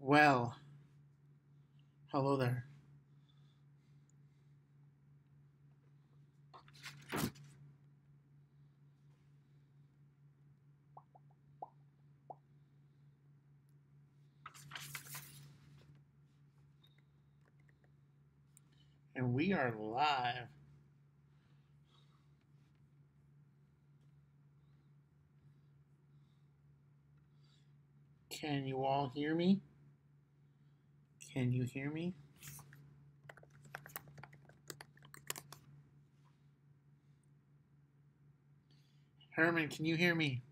Well, hello there. And we are live. Can you all hear me? Can you hear me? Herman, can you hear me?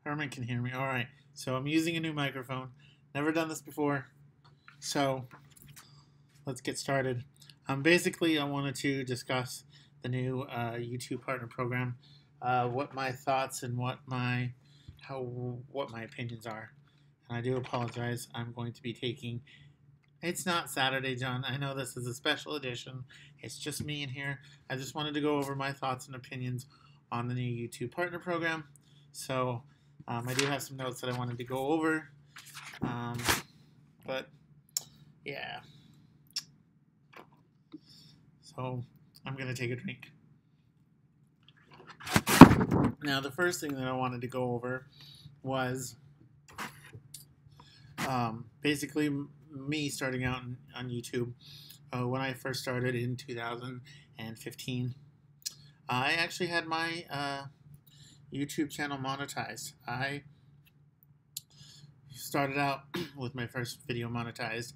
Herman can hear me. All right. So I'm using a new microphone. Never done this before. So let's get started. Basically, I wanted to discuss the new YouTube Partner Program, what my thoughts and what my opinions are. And I do apologize. I'm going to be taking. It's not Saturday, John. I know this is a special edition. It's just me in here. I just wanted to go over my thoughts and opinions on the new YouTube Partner Program. So I do have some notes that I wanted to go over. But yeah. So I'm going to take a drink. Now, the first thing that I wanted to go over was basically me starting out on YouTube. When I first started in 2015, I actually had my YouTube channel monetized. I started out with my first video monetized,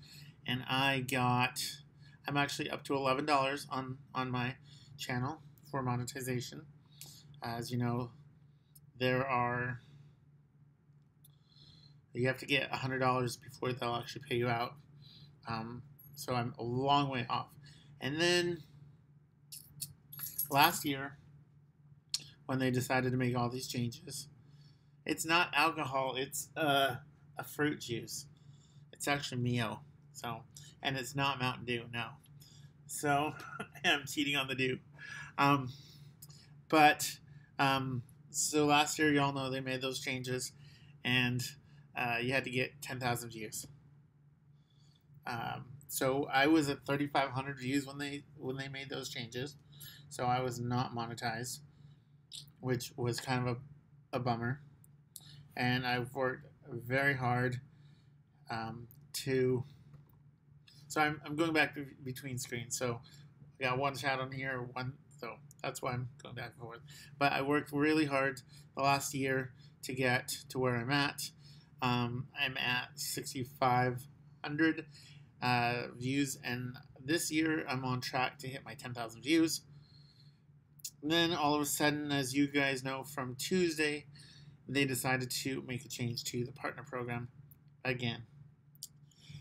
and I'm actually up to $11 on my channel for monetization. As you know, you have to get $100 before they'll actually pay you out. So I'm a long way off. And then last year, when they decided to make all these changes, it's not alcohol, it's a fruit juice. It's actually Mio. So, and it's not Mountain Dew, no. So I'm cheating on the dew. So last year, y'all know they made those changes, and you had to get 10,000 views. So I was at 3,500 views when they made those changes. So I was not monetized, which was kind of a bummer. And I've worked very hard to. So I'm going back between screens. So I got one chat on here, so that's why I'm going back and forth. But I worked really hard the last year to get to where I'm at. I'm at 6,500 views, and this year I'm on track to hit my 10,000 views. And then all of a sudden, as you guys know, from Tuesday, they decided to make a change to the partner program again.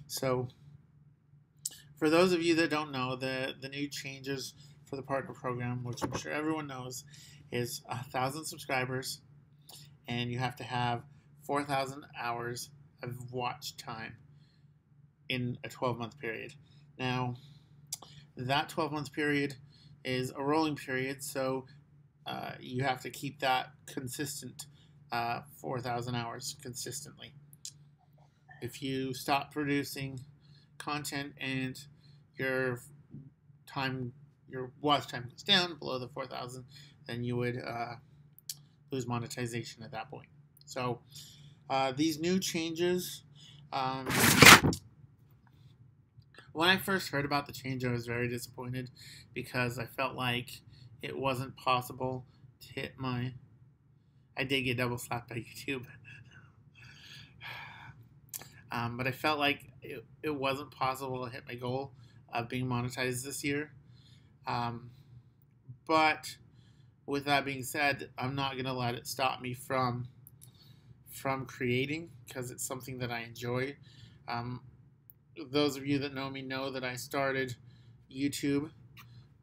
So for those of you that don't know, the new changes for the partner program, which I'm sure everyone knows, is 1,000 subscribers, and you have to have 4,000 hours of watch time in a 12-month period. Now, that 12-month period is a rolling period, so you have to keep that consistent, 4,000 hours consistently. If you stop producing content and your watch time goes down below the 4,000, then you would lose monetization at that point. So these new changes, when I first heard about the change, I was very disappointed because I felt like it wasn't possible to hit my. I did get double slapped by YouTube. But I felt like it wasn't possible to hit my goal of being monetized this year. But with that being said, I'm not going to let it stop me from creating, because it's something that I enjoy. Those of you that know me know that I started YouTube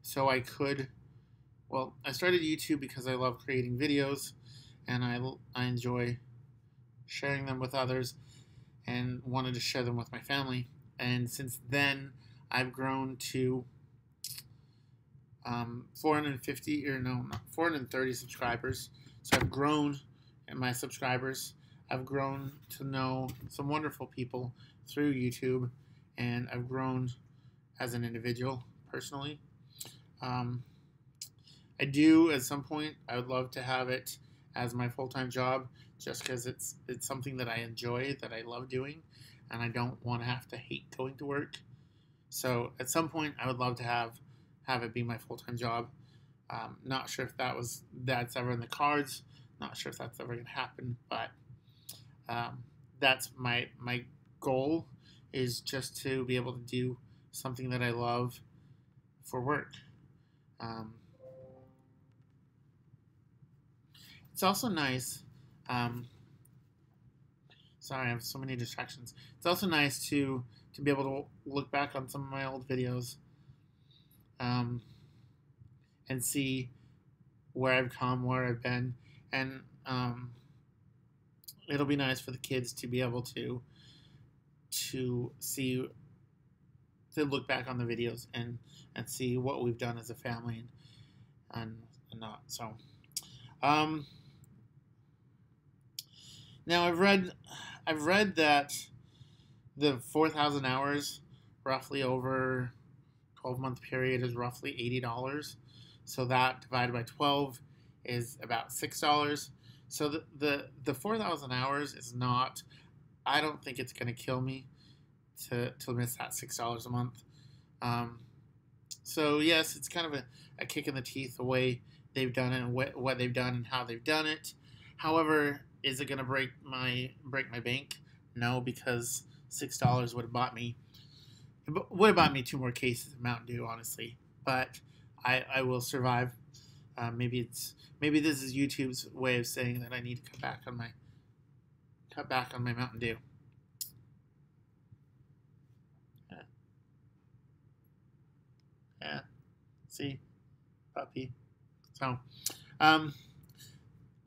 so I could. Well, I started YouTube because I love creating videos, and I enjoy sharing them with others. and wanted to share them with my family. And since then, I've grown to 450 or no, not 430 subscribers. So I've grown in my subscribers. I've grown to know some wonderful people through YouTube, and I've grown as an individual personally. Um, I do at some point. I would love to have it as my full-time job, just because it's something that I enjoy, that I love doing, and I don't want to have to hate going to work. So at some point, I would love to have it be my full-time job. Not sure if that's ever in the cards. Not sure if that's ever going to happen, but that's my goal, is just to be able to do something that I love for work. It's also nice. Sorry, I have so many distractions. It's also nice to be able to look back on some of my old videos, and see where I've come, where I've been, and it'll be nice for the kids to be able to see, to look back on the videos and see what we've done as a family, and not. So now I've read that the 4,000 hours, roughly over 12-month period, is roughly $80. So that divided by 12 is about $6. So the 4,000 hours is not. I don't think it's going to kill me to miss that $6 a month. So yes, it's kind of a kick in the teeth the way they've done it, and what they've done and how they've done it. However, is it going to break my bank? No, because $6 would have bought me 2 more cases of Mountain Dew, honestly. But I will survive. Maybe this is YouTube's way of saying that I need to cut back on my Mountain Dew. Yeah. See, puppy. So, I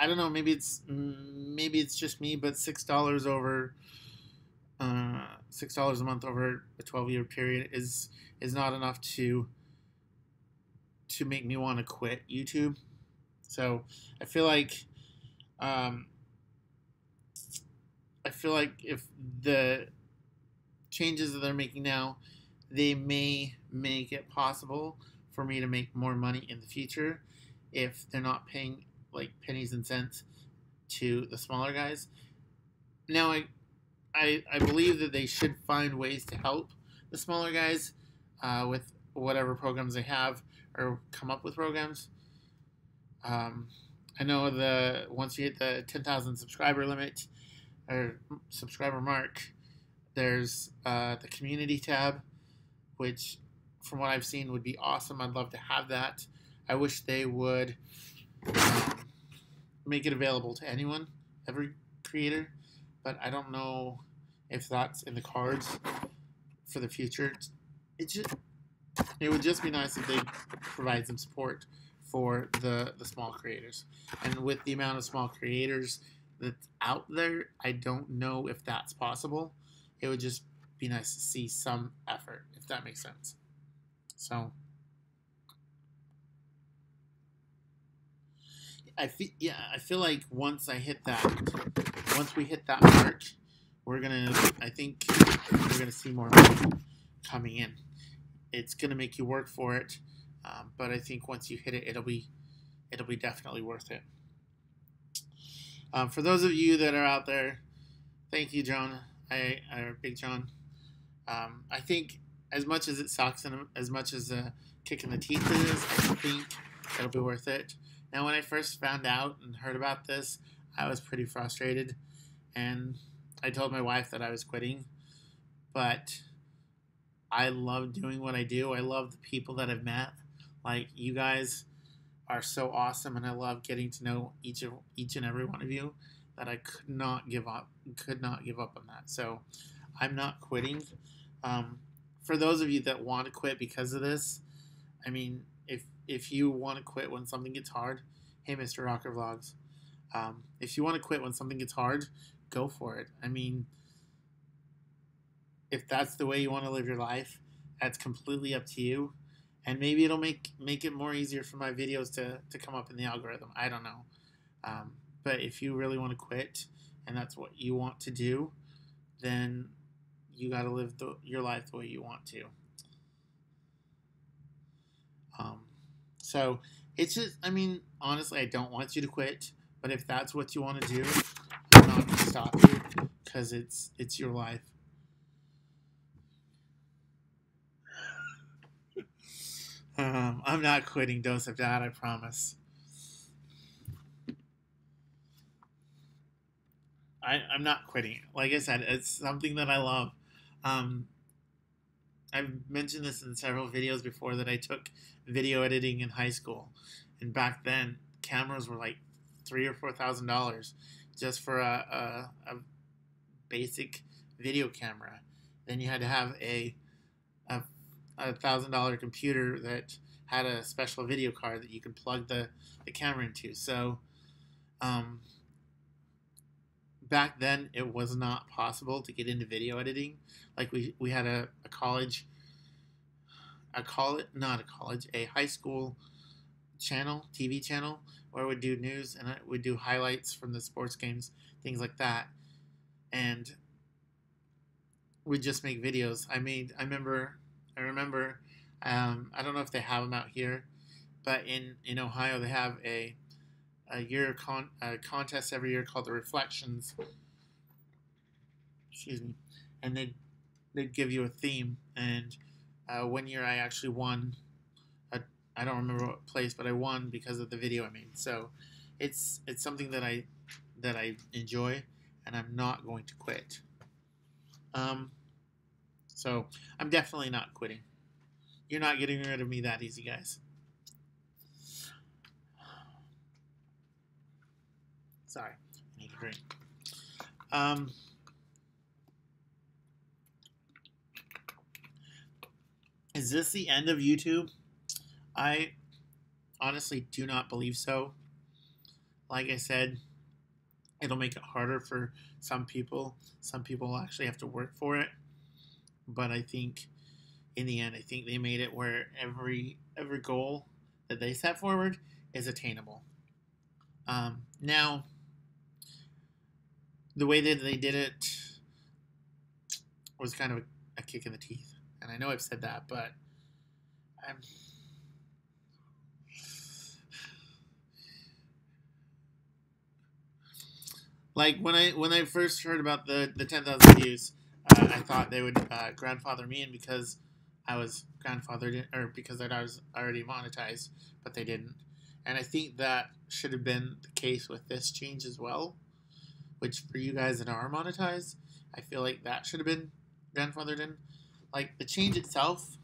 don't know. Maybe it's just me, but $6 over $6 a month over a 12-year period is not enough to make me want to quit YouTube. So I feel like if the changes that they're making now, they may make it possible for me to make more money in the future if they're not paying like pennies and cents to the smaller guys. Now I believe that they should find ways to help the smaller guys with whatever programs they have, or come up with programs. I know once you hit the 10,000 subscriber limit or subscriber mark, there's the community tab, which from what I've seen would be awesome. I'd love to have that. I wish they would make it available to anyone, every creator, but I don't know if that's in the cards for the future. It would just be nice if they provide some support for the small creators. And with the amount of small creators that's out there, I don't know if that's possible. It would just be nice to see some effort, if that makes sense. So I feel like once we hit that mark, I think we're gonna see more money coming in. It's gonna make you work for it, but I think once you hit it, it'll be definitely worth it. For those of you that are out there, thank you, John. Big John. I think as much as it sucks and as much as a kick in the teeth it is, I think it'll be worth it. Now, when I first found out and heard about this, I was pretty frustrated, and I told my wife that I was quitting, but I love doing what I do. I love the people that I've met. Like, you guys are so awesome, and I love getting to know each and every one of you, that I could not give up on that. So I'm not quitting. For those of you that want to quit because of this, I mean, if you want to quit when something gets hard, hey, Mr. Rocker Vlogs, if you want to quit when something gets hard, go for it. I mean, if that's the way you want to live your life, that's completely up to you. And maybe it'll make it more easier for my videos to come up in the algorithm. I don't know. But if you really want to quit and that's what you want to do, then you got to live your life the way you want to. Um, so it's just, I mean, honestly, I don't want you to quit, but if that's what you want to do, I'm not going to stop you because it's your life. I'm not quitting Dose of Dad, I promise. I'm not quitting. Like I said, it's something that I love. Um, I've mentioned this in several videos before that I took video editing in high school, and back then cameras were like $3,000 or $4,000 just for a basic video camera. Then you had to have a $1,000 computer that had a special video card that you could plug the camera into. So um, back then it was not possible to get into video editing. Like we had a high school channel, TV channel, where we'd do news and we'd do highlights from the sports games, things like that. And we'd just make videos. I remember, I don't know if they have them out here, but in Ohio they have a contest every year called the Reflections. Excuse me, and they'd give you a theme. And one year I actually won. I don't remember what place, but I won because of the video I made. So it's something that I enjoy, and I'm not going to quit. So I'm definitely not quitting. You're not getting rid of me that easy, guys. Sorry, I need a drink. Is this the end of YouTube? I honestly do not believe so. Like I said, it'll make it harder for some people. Some people actually have to work for it. But I think in the end, I think they made it where every goal that they set forward is attainable. Now, the way that they did it was kind of a kick in the teeth. And I know I've said that, but I'm... Like when I first heard about the 10,000 views, I thought they would grandfather me in because I was grandfathered in, or because I was already monetized, but they didn't. And I think that should have been the case with this change as well. Which for you guys that are monetized, I feel like that should have been grandfathered in. Like the change itself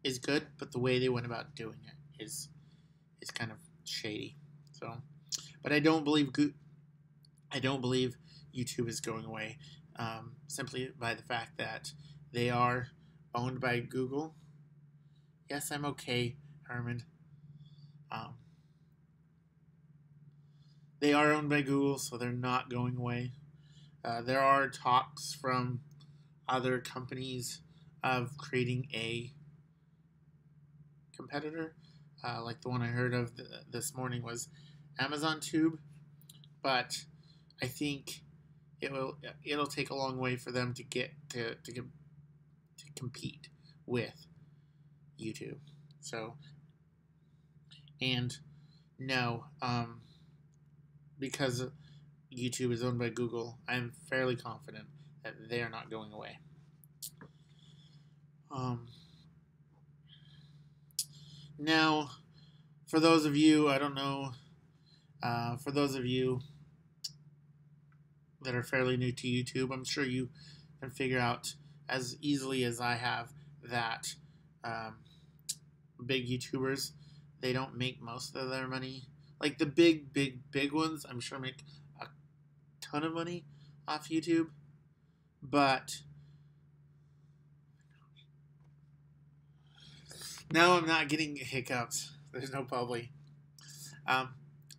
is good, but the way they went about doing it is kind of shady. So, but I don't believe YouTube is going away, simply by the fact that they are owned by Google. Yes, I'm okay, Herman. They are owned by Google, so they're not going away. There are talks from other companies of creating a competitor, like the one I heard of this morning was Amazon Tube, but I think it'll take a long way for them to get to compete with YouTube. So, and no, because YouTube is owned by Google, I'm fairly confident that they are not going away. Now, for those of you, I don't know, for those of you that are fairly new to YouTube, I'm sure you can figure out as easily as I have that big YouTubers, they don't make most of their money. Like the big ones, I'm sure make a ton of money off YouTube, but now I'm not getting hiccups. There's no publi.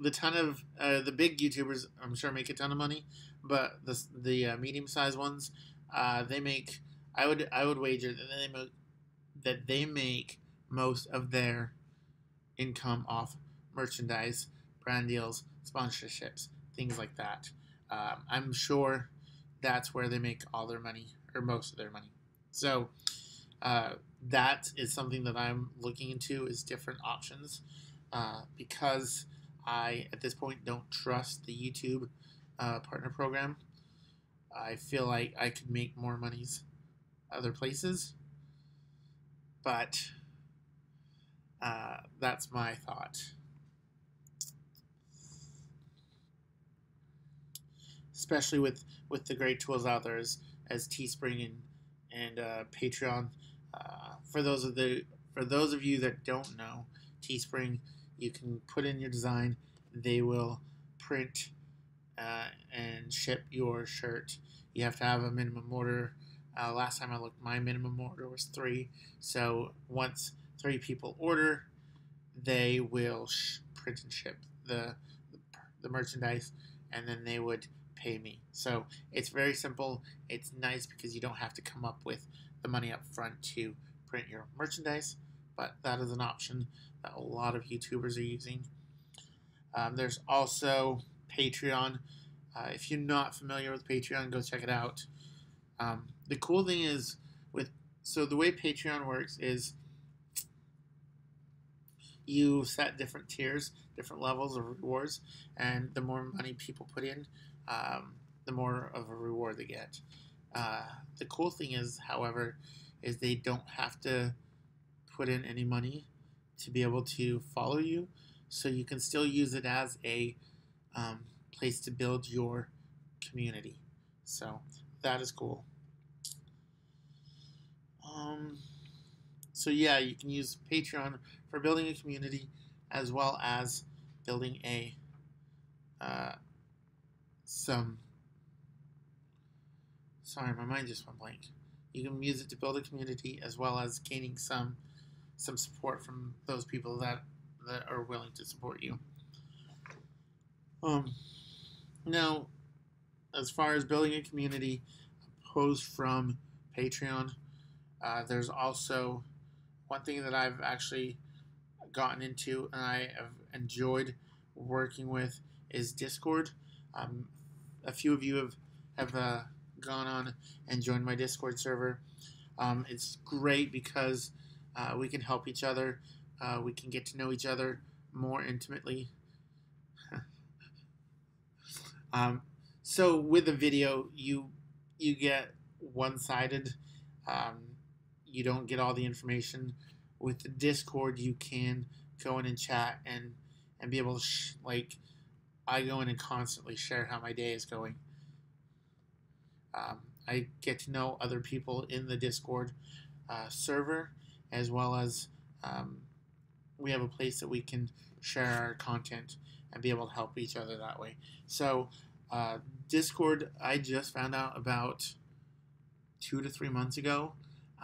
the big YouTubers, I'm sure, make a ton of money, but the medium-sized ones, they make. I would wager that they make most of their income off merchandise, brand deals, sponsorships, things like that. I'm sure that's where they make all their money or most of their money. So uh, that is something that I'm looking into is different options because I at this point don't trust the YouTube partner program. I feel like I could make more monies other places, but that's my thought. Especially with the great tools out there as Teespring and Patreon. For those of you that don't know, Teespring, you can put in your design. They will print and ship your shirt. You have to have a minimum order. Last time I looked, my minimum order was 3. So once 3 people order, they will print and ship the merchandise, and then they would pay me. So it's very simple. It's nice because you don't have to come up with the money up front to print your merchandise, but that is an option that a lot of YouTubers are using. There's also Patreon. If you're not familiar with Patreon, go check it out. The cool thing is so the way Patreon works is you set different tiers, different levels of rewards, and the more money people put in, the more of a reward they get. The cool thing is, however, is they don't have to put in any money to be able to follow you, so you can still use it as a place to build your community. So that is cool. So yeah, you can use Patreon for building a community as well as building a some. Sorry, my mind just went blank. You can use it to build a community as well as gaining some support from those people that are willing to support you. Now, as far as building a community opposed from Patreon, there's also one thing that I've actually gotten into and I have enjoyed working with is Discord. A few of you have gone on and joined my Discord server. It's great because we can help each other. We can get to know each other more intimately. So with a video, you get one-sided. You don't get all the information. With the Discord, you can go in and chat and be able to I go in and constantly share how my day is going. I get to know other people in the Discord server, as well as we have a place that we can share our content and be able to help each other that way. So Discord, I just found out about 2 to 3 months ago,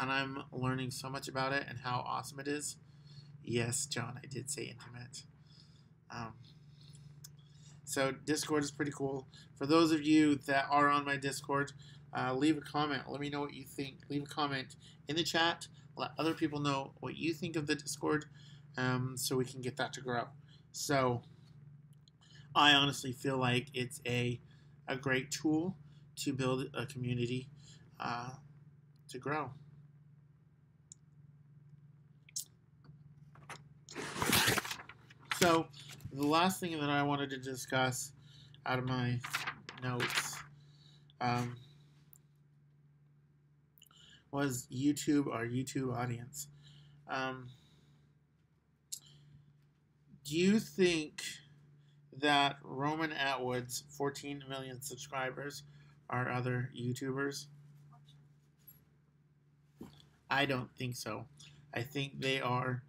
and I'm learning so much about it and how awesome it is. Yes, John, I did say intimate. So Discord is pretty cool. For those of you that are on my Discord, leave a comment. Let me know what you think. Leave a comment in the chat. Let other people know what you think of the Discord, so we can get that to grow. So I honestly feel like it's a great tool to build a community to grow. So the last thing that I wanted to discuss out of my notes was YouTube, our YouTube audience. Do you think that Roman Atwood's 14 million subscribers are other YouTubers? I don't think so. I think they are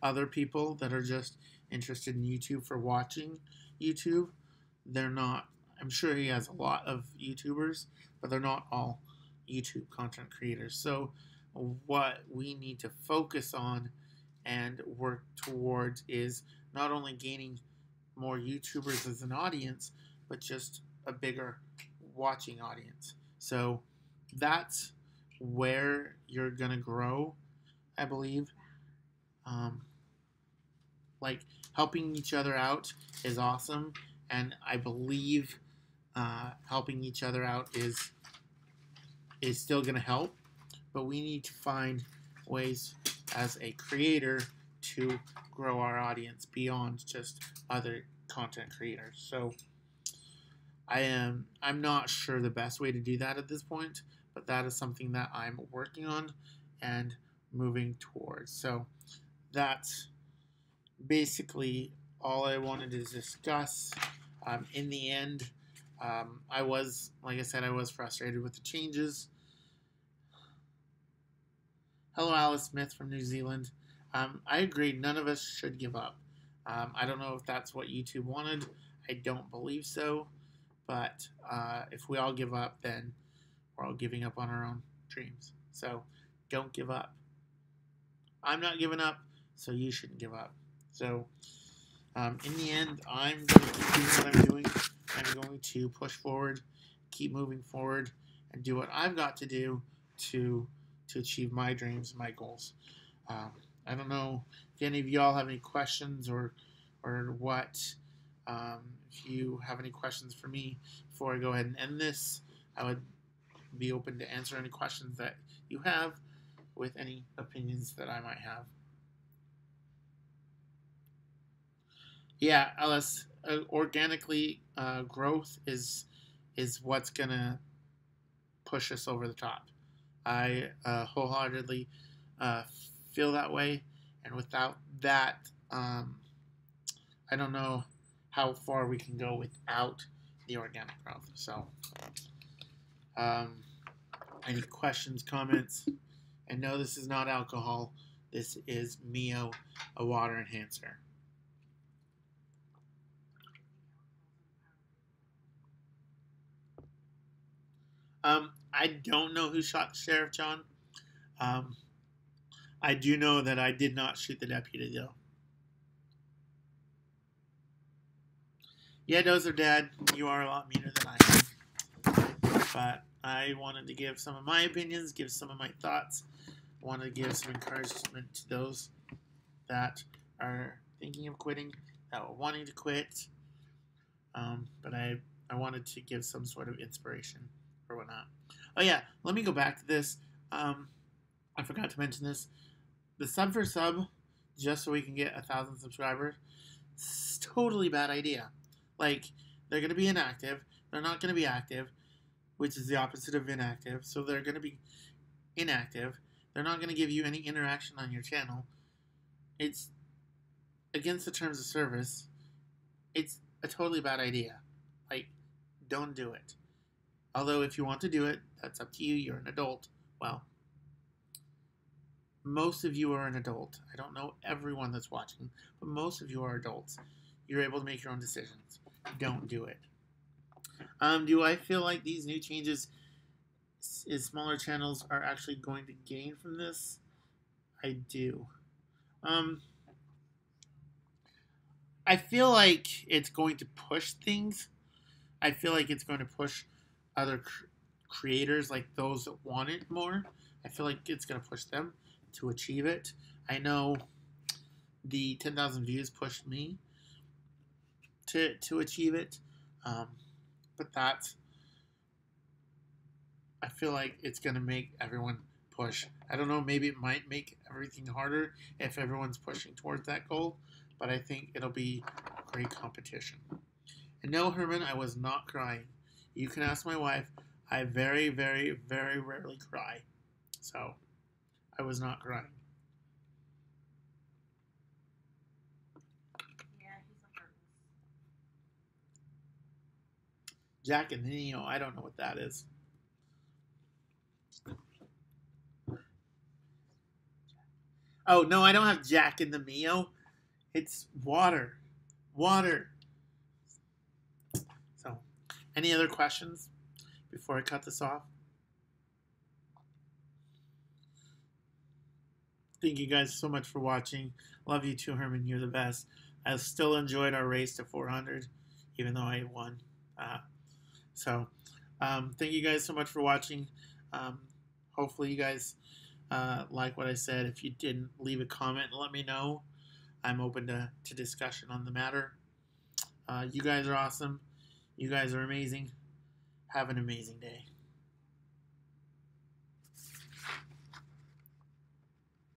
other people that are just interested in YouTube for watching YouTube. They're not, I'm sure he has a lot of YouTubers, but they're not all YouTube content creators. So what we need to focus on and work towards is not only gaining more YouTubers as an audience, but just a bigger watching audience. So that's where you're gonna grow, I believe. Um, like helping each other out is awesome, and I believe helping each other out is still gonna help. But we need to find ways as a creator to grow our audience beyond just other content creators. So I'm not sure the best way to do that at this point, but that is something that I'm working on and moving towards. So that's basically all I wanted to discuss. In the end, I was, like I said, I was frustrated with the changes. Hello, Alice Smith from New Zealand. I agree, none of us should give up. I don't know if that's what YouTube wanted. I don't believe so. But if we all give up, then we're all giving up on our own dreams. So don't give up. I'm not giving up, so you shouldn't give up. So in the end, I'm going to keep doing what I'm doing. I'm going to push forward, keep moving forward, and do what I've got to do to achieve my dreams, my goals. I don't know if any of y'all have any questions or what. If you have any questions for me before I go ahead and end this, I would be open to answer any questions that you have with any opinions that I might have. Yeah, Ellis, organically growth is what's gonna push us over the top. I wholeheartedly feel that way, and without that, I don't know how far we can go without the organic growth. So, any questions, comments? And no, this is not alcohol. This is Mio, a water enhancer. I don't know who shot Sheriff John. I do know that I did not shoot the deputy, though. Yeah, Dozer Dad, you are a lot meaner than I am. But I wanted to give some of my opinions, give some of my thoughts. I wanted to give some encouragement to those that are thinking of quitting, that were wanting to quit. But I wanted to give some sort of inspiration or whatnot. Oh yeah, let me go back to this. I forgot to mention this. The sub for sub, just so we can get 1,000 subscribers, it's totally bad idea. Like, they're going to be inactive. They're not going to be active, which is the opposite of inactive. So they're going to be inactive. They're not going to give you any interaction on your channel. It's against the terms of service. It's a totally bad idea. Like, don't do it. Although, if you want to do it, that's up to you. You're an adult. Well, most of you are an adult. I don't know everyone that's watching, but most of you are adults. You're able to make your own decisions. Don't do it. Do I feel like these new changes is smaller channels are actually going to gain from this? I do. I feel like it's going to push things. I feel like it's going to push other creators, like those that want it more. I feel like it's going to push them to achieve it. I know the 10,000 views pushed me to achieve it, but that's, I feel like it's going to make everyone push. I don't know, maybe it might make everything harder if everyone's pushing towards that goal, but I think it'll be a great competition. And no, Herman, I was not crying. You can ask my wife. I very, very, very rarely cry. So, I was not crying. Yeah, he's a heartless. Jack and Neo, I don't know what that is. Oh, no, I don't have Jack in the Mio. It's water. Water. So, any other questions before I cut this off? Thank you guys so much for watching. Love you too, Herman. You're the best. I still enjoyed our race to 400, even though I won. Thank you guys so much for watching. Hopefully you guys like what I said. If you didn't, leave a comment and let me know. I'm open to discussion on the matter. You guys are awesome. You guys are amazing. Have an amazing day.